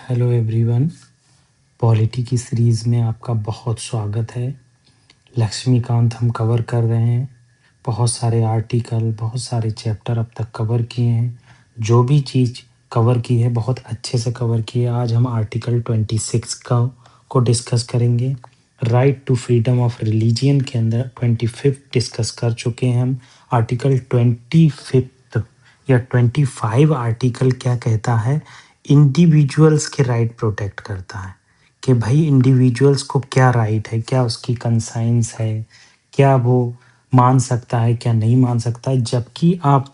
Hello everyone. Polity की series में आपका बहुत स्वागत है। लक्ष्मीकांत हम कवर कर रहे हैं। बहुत सारे आर्टिकल, बहुत सारे चैप्टर अब तक कवर किए हैं। जो भी चीज़ कवर की है बहुत अच्छे से कवर की है। आज हम आर्टिकल 26 का को डिस्कस करेंगे। Right to freedom of religion के अंदर 25 डिस्कस कर चुके हैं हम। आर्टिकल 25 या 25 आर्टिकल क्या कहता है? इंडिविजुअल्स के राइट प्रोटेक्ट करता है कि भाई इंडिविजुअल्स को क्या राइट है, क्या उसकी कंसाइंस है, क्या वो मान सकता है, क्या नहीं मान सकता है। जबकि आप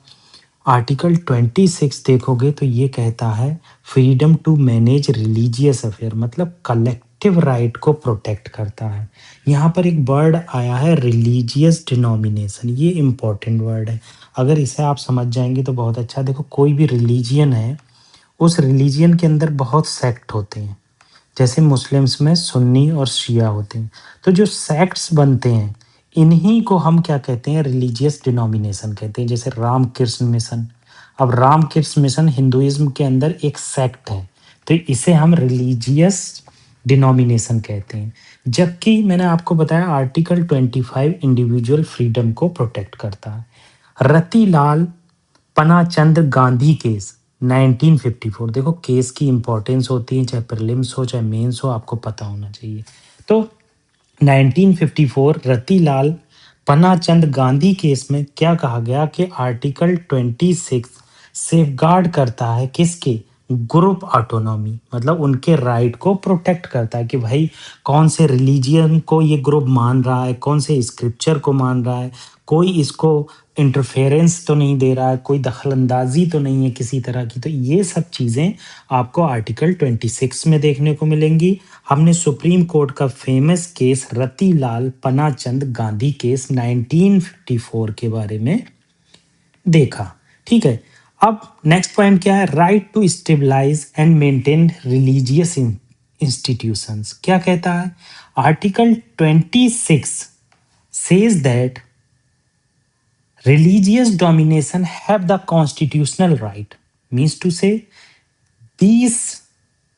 आर्टिकल 26 देखोगे तो ये कहता है freedom to manage religious affair, मतलब कलेक्टिव राइट को प्रोटेक्ट करता है। यहाँ पर एक वर्ड आया है रिलीजियस डिनोमिनेशन, ये इम्पोर्टेंट वर्ड है। अगर इसे आप समझ जाएंगे तो बहुत अच्छा। देखो, कोई भी रिलीजियन है, उस रिलीजियन के अंदर बहुत सेक्ट होते हैं। जैसे मुस्लिम्स में सुन्नी और शिया होते हैं, तो जो सेक्ट्स बनते हैं इन्हीं को हम क्या कहते हैं? रिलीजियस डिनोमिनेशन कहते हैं। जैसे रामकृष्ण मिशन, अब रामकृष्ण मिशन हिंदुइज्म के अंदर एक सेक्ट है, तो इसे हम रिलीजियस डिनोमिनेशन कहते हैं। जबकि मैंने आपको बताया आर्टिकल 25 इंडिविजुअल फ्रीडम को प्रोटेक्ट करता है। रतिलाल पनाचंद गांधी केस 1954। देखो, केस की इंपॉर्टेंस होती है, चाहे प्रीलिम्स हो चाहे मेंस हो, आपको पता होना चाहिए। तो 1954 रतिलाल पनाचंद गांधी केस में क्या कहा गया कि आर्टिकल 26 सेफगार्ड करता है किसके? ग्रुप ऑटोनॉमी, मतलब उनके राइट को प्रोटेक्ट करता है कि भाई कौन से रिलीजियन को ये ग्रुप मान रहा है, कौन से स्क्रिप्चर को मान रहा है, कोई इसको इंटरफेरेंस तो नहीं दे रहा है, कोई दखलंदाजी तो नहीं है किसी तरह की। तो ये सब चीज़ें आपको आर्टिकल 26 में देखने को मिलेंगी। हमने सुप्रीम कोर्ट का famous case Ratilal Panachand Gandhi case 1954 के बारे में देखा। ठीक है, अब नेक्स्ट पॉइंट क्या है? Right to stabilize and maintain religious institutions. क्या कहता है? Article 26 says that religious domination have the constitutional right, means to say these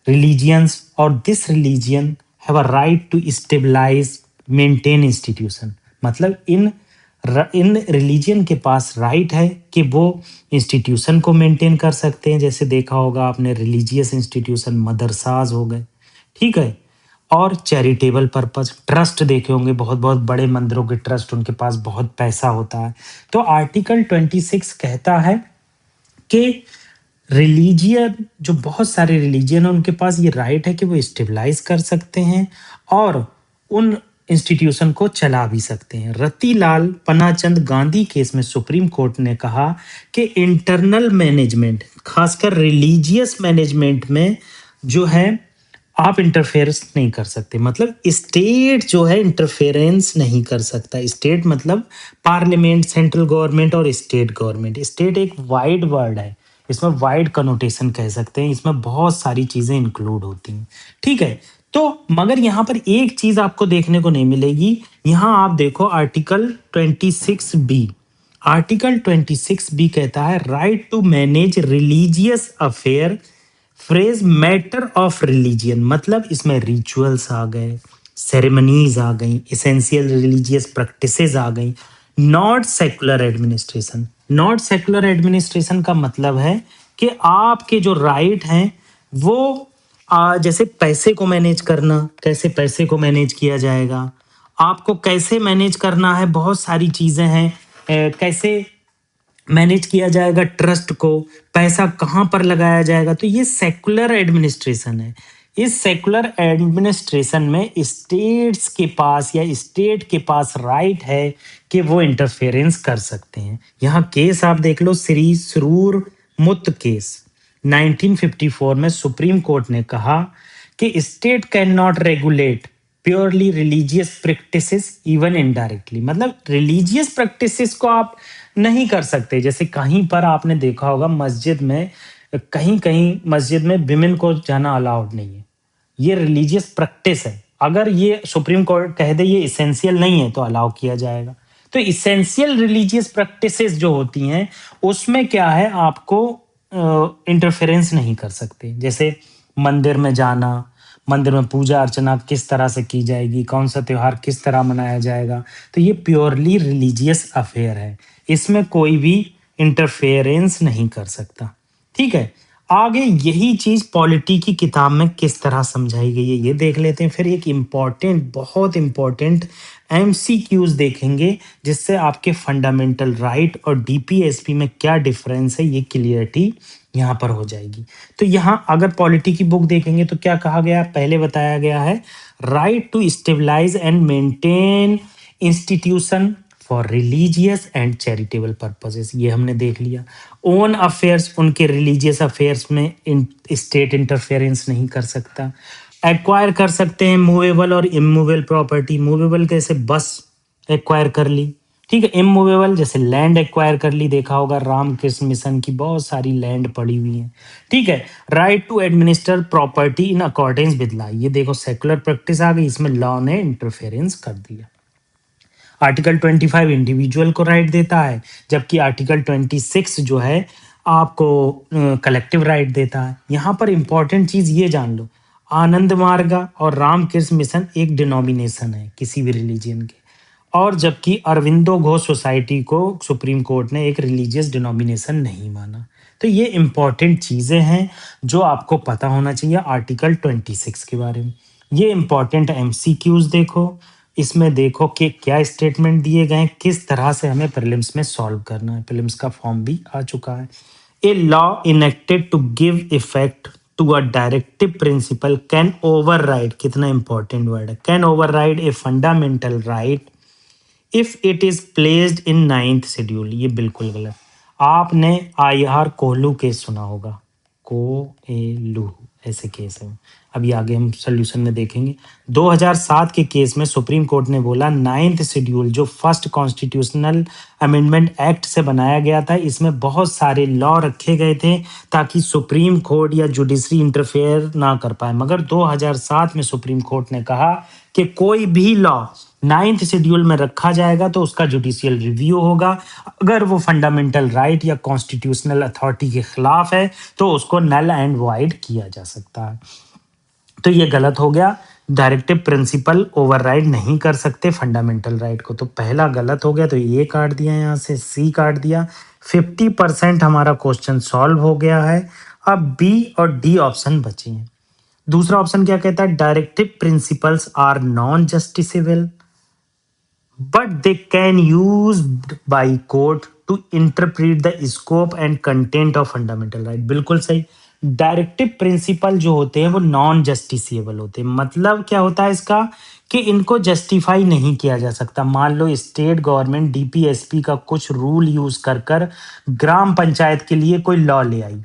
religions or this religion have a right to stabilize maintain institution। मतलब इन religion के पास right है कि वो institution को maintain कर सकते हैं। जैसे देखा होगा आपने, रिलीजियस इंस्टीट्यूशन मदरसाज हो गए, ठीक है, और चैरिटेबल पर्पस ट्रस्ट देखे होंगे, बहुत बहुत बड़े मंदिरों के ट्रस्ट, उनके पास बहुत पैसा होता है। तो आर्टिकल 26 कहता है कि रिलीजियन, जो बहुत सारे रिलीजियन है, उनके पास ये राइट है कि वो स्टेबलाइज कर सकते हैं और उन इंस्टीट्यूशन को चला भी सकते हैं। रतिलाल पनाचंद गांधी केस में सुप्रीम कोर्ट ने कहा कि इंटरनल मैनेजमेंट, खासकर रिलीजियस मैनेजमेंट में जो है, आप इंटरफेरेंस नहीं कर सकते। मतलब स्टेट जो है इंटरफेरेंस नहीं कर सकता। स्टेट मतलब पार्लियामेंट, सेंट्रल गवर्नमेंट और स्टेट गवर्नमेंट। स्टेट एक वाइड वर्ड है, इसमें वाइड कनोटेशन कह सकते हैं, इसमें बहुत सारी चीजें इंक्लूड होती हैं। ठीक है, तो मगर यहाँ पर एक चीज आपको देखने को नहीं मिलेगी। यहाँ आप देखो आर्टिकल 26 बी। आर्टिकल 26 बी कहता है right to manage religious affair, phrase matter of religion, मतलब इसमें रिचुअल्स आ गए, सेरेमनीज आ गई, एसेंशियल रिलीजियस प्रैक्टिसेस आ गई। Not secular administration. Not secular administration का मतलब है कि आपके जो राइट हैं वो जैसे पैसे को मैनेज करना, कैसे पैसे को मैनेज किया जाएगा, आपको कैसे मैनेज करना है, बहुत सारी चीजें हैं। कैसे मैनेज किया जाएगा ट्रस्ट को, पैसा कहाँ पर लगाया जाएगा, तो ये सेकुलर एडमिनिस्ट्रेशन है। इस सेकुलर एडमिनिस्ट्रेशन में स्टेट्स के पास या स्टेट के पास राइट है कि वो इंटरफेरेंस कर सकते हैं। यहाँ केस आप देख लो, श्री सरूर मुत केस 1954 में सुप्रीम कोर्ट ने कहा कि state can not regulate purely religious practices even indirectly. मतलब रिलीजियस प्रैक्टिसेस को आप नहीं कर सकते। जैसे कहीं पर आपने देखा होगा मस्जिद में, कहीं कहीं मस्जिद में विमेन को जाना अलाउड नहीं है, ये रिलीजियस प्रैक्टिस है। अगर ये सुप्रीम कोर्ट कह दे ये इसेंशियल नहीं है तो अलाउ किया जाएगा। तो इसेंशियल रिलीजियस प्रैक्टिसेस जो होती हैं उसमें क्या है, आपको इंटरफेरेंस नहीं कर सकते। जैसे मंदिर में जाना, मंदिर में पूजा अर्चना किस तरह से की जाएगी, कौन सा त्योहार किस तरह मनाया जाएगा। तो ये प्योरली रिलीजियस अफेयर है, इसमें कोई भी इंटरफेरेंस नहीं कर सकता। ठीक है, आगे यही चीज पॉलिटी की किताब में किस तरह समझाई गई है ये देख लेते हैं। फिर एक इम्पॉर्टेंट, बहुत इम्पॉर्टेंट एमसीक्यूज देखेंगे, जिससे आपके फंडामेंटल राइट और डीपीएसपी में क्या डिफरेंस है ये क्लियरिटी यहाँ पर हो जाएगी। तो यहाँ अगर पॉलिटी की बुक देखेंगे तो क्या कहा गया है? पहले बताया गया है right to stabilize and maintain institution for religious and charitable purposes, ये हमने देख लिया। ओन अफेयर्स, उनके रिलीजियस अफेयर्स में स्टेट इंटरफेरेंस नहीं कर सकता। एक्वायर कर सकते हैं मूवेबल और इमूवेबल प्रॉपर्टी। मूवेबल कैसे? बस एक्वायर कर ली, ठीक है। इमूवेबल जैसे लैंड एक्वायर कर ली, देखा होगा रामकृष्ण मिशन की बहुत सारी लैंड पड़ी हुई है, ठीक है। Right to administer property in accordance with law, ये देखो सेकुलर प्रैक्टिस आ गई, इसमें लॉ ने इंटरफेरेंस कर दिया। आर्टिकल 25 इंडिविजुअल को राइट देता है, जबकि आर्टिकल 26 जो है आपको कलेक्टिव राइट देता है। यहाँ पर इंपॉर्टेंट चीज ये जान लो, आनंद मार्ग और रामकृष्ण मिशन एक डिनोमिनेशन है किसी भी रिलीजियन के, और जबकि अरविंदो घोष सोसाइटी को सुप्रीम कोर्ट ने एक रिलीजियस डिनोमिनेशन नहीं माना। तो ये इंपॉर्टेंट चीजें हैं जो आपको पता होना चाहिए आर्टिकल 26 के बारे में। ये इंपॉर्टेंट एमसीक्यूज देखो, इसमें देखो कि क्या स्टेटमेंट दिए गए हैं, किस तरह से हमें प्रीलिम्स में सॉल्व करना है। प्रीलिम्स का फॉर्म भी आ चुका है। A law enacted to give effect to a directive principle can override, कितना इंपॉर्टेंट वर्ड है, can override a fundamental right if it is placed in ninth schedule. ये बिल्कुल गलत। आपने आई आर कोहलू केस सुना होगा, कोएलू ऐसे केस है। अभी आगे हम सोल्यूशन में देखेंगे। 2007 के केस में सुप्रीम कोर्ट ने बोला नाइन्थ शेड्यूल जो फर्स्ट कॉन्स्टिट्यूशनल अमेंडमेंट एक्ट से बनाया गया था, इसमें बहुत सारे लॉ रखे गए थे ताकि सुप्रीम कोर्ट या जुडिशरी इंटरफेयर ना कर पाए। मगर 2007 में सुप्रीम कोर्ट ने कहा कि कोई भी लॉ नाइन्थ शेड्यूल में रखा जाएगा तो उसका जुडिशियल रिव्यू होगा। अगर वो फंडामेंटल राइट या कॉन्स्टिट्यूशनल अथॉरिटी के खिलाफ है तो उसको नल एंड वाइड किया जा सकता है। तो ये गलत हो गया, डायरेक्टिव प्रिंसिपल ओवरराइड नहीं कर सकते फंडामेंटल राइट को। तो पहला गलत हो गया, तो ये काट दिया, यहाँ से सी काट दिया। 50% हमारा क्वेश्चन सॉल्व हो गया है। अब बी और डी ऑप्शन बचे हैं। दूसरा ऑप्शन क्या कहता है? Directive principles are non justiciable but they can used by court to interpret the scope and content of fundamental right। बिल्कुल सही। डायरेक्टिव प्रिंसिपल जो होते हैं वो नॉन जस्टिसिएबल होते हैं। मतलब क्या होता है इसका कि इनको जस्टिफाई नहीं किया जा सकता। मान लो स्टेट गवर्नमेंट डीपीएसपी का कुछ रूल यूज कर कर ग्राम पंचायत के लिए कोई लॉ ले आई।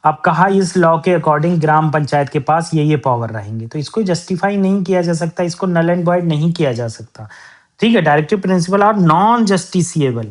अब कहा इस लॉ के अकॉर्डिंग ग्राम पंचायत के पास ये पावर रहेंगे, तो इसको जस्टिफाई नहीं किया जा सकता, इसको नल एंड वॉइड नहीं किया जा सकता। ठीक है, डायरेक्टिव प्रिंसिपल और नॉन जस्टिसिएबल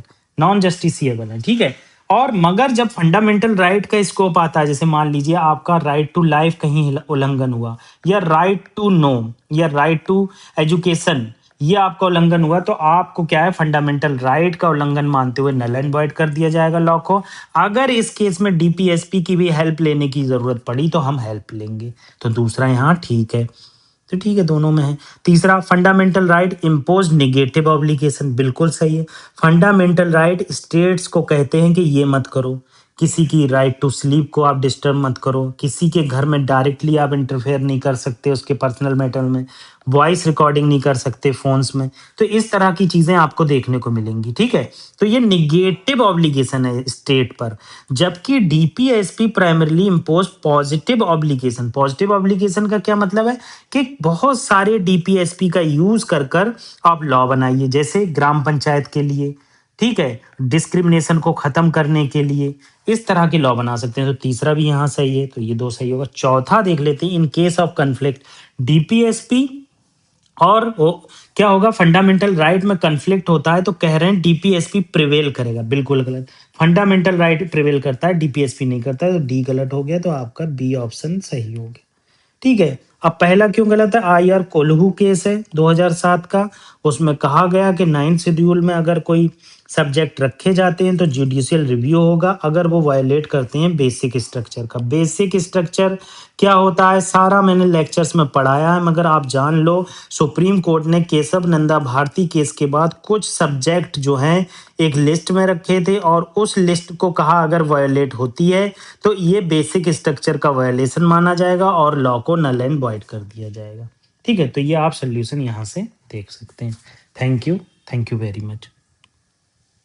है, ठीक है। और मगर जब फंडामेंटल राइट का स्कोप आता है, जैसे मान लीजिए आपका राइट टू लाइफ कहीं उल्लंघन हुआ, या राइट टू नो, या राइट टू एजुकेशन, ये आपका उल्लंघन हुआ, तो आपको क्या है, फंडामेंटल राइट का उल्लंघन मानते हुए नल एंड वॉइड कर दिया जाएगा लॉ को। अगर इस केस में डीपीएसपी की भी हेल्प लेने की जरूरत पड़ी तो हम हेल्प लेंगे। तो दूसरा यहाँ ठीक है, तो ठीक है, दोनों में है। तीसरा, fundamental right impose negative obligation, बिल्कुल सही है। फंडामेंटल राइट स्टेट्स को कहते हैं कि ये मत करो, किसी की राइट टू स्लीप को आप डिस्टर्ब मत करो, किसी के घर में डायरेक्टली आप इंटरफेयर नहीं कर सकते उसके पर्सनल मैटर में, वॉइस रिकॉर्डिंग नहीं कर सकते फोन्स में। तो इस तरह की चीजें आपको देखने को मिलेंगी, ठीक है। तो ये निगेटिव ऑब्लिगेशन है स्टेट पर, जबकि DPSP primarily impose positive obligation. Positive obligation का क्या मतलब है कि बहुत सारे डीपीएसपी का यूज कर कर आप लॉ बनाइए, जैसे ग्राम पंचायत के लिए, ठीक है, डिस्क्रिमिनेशन को खत्म करने के लिए, इस तरह के लॉ बना सकते हैं। तो तीसरा भी यहाँ सही है, तो ये दो सही होगा। चौथा देख लेते हैं, in case of conflict DPSP और वो क्या होगा, फंडामेंटल राइट में कन्फ्लिक्ट होता है तो कह रहे हैं डीपीएसपी प्रिवेल करेगा, बिल्कुल गलत। फंडामेंटल राइट प्रिवेल करता है, डीपीएसपी नहीं करता है, तो डी गलत हो गया, तो आपका बी ऑप्शन सही हो गया, ठीक है। अब पहला क्यों गलत है? आई आर कोल्हू केस है 2007 का, उसमें कहा गया कि नाइन्थ शेड्यूल में अगर कोई सब्जेक्ट रखे जाते हैं तो जुडिशियल रिव्यू होगा अगर वो वायलेट करते हैं बेसिक स्ट्रक्चर का। बेसिक स्ट्रक्चर क्या होता है सारा मैंने लेक्चर्स में पढ़ाया है, मगर आप जान लो सुप्रीम कोर्ट ने केशव नंदा भारती केस के बाद कुछ सब्जेक्ट जो हैं एक लिस्ट में रखे थे और उस लिस्ट को कहा अगर वायलेट होती है तो ये बेसिक स्ट्रक्चर का वायलेशन माना जाएगा और लॉ को नल एंड वॉइड कर दिया जाएगा। ठीक है, तो ये आप सोल्यूशन यहाँ से देख सकते हैं। Thank you very much.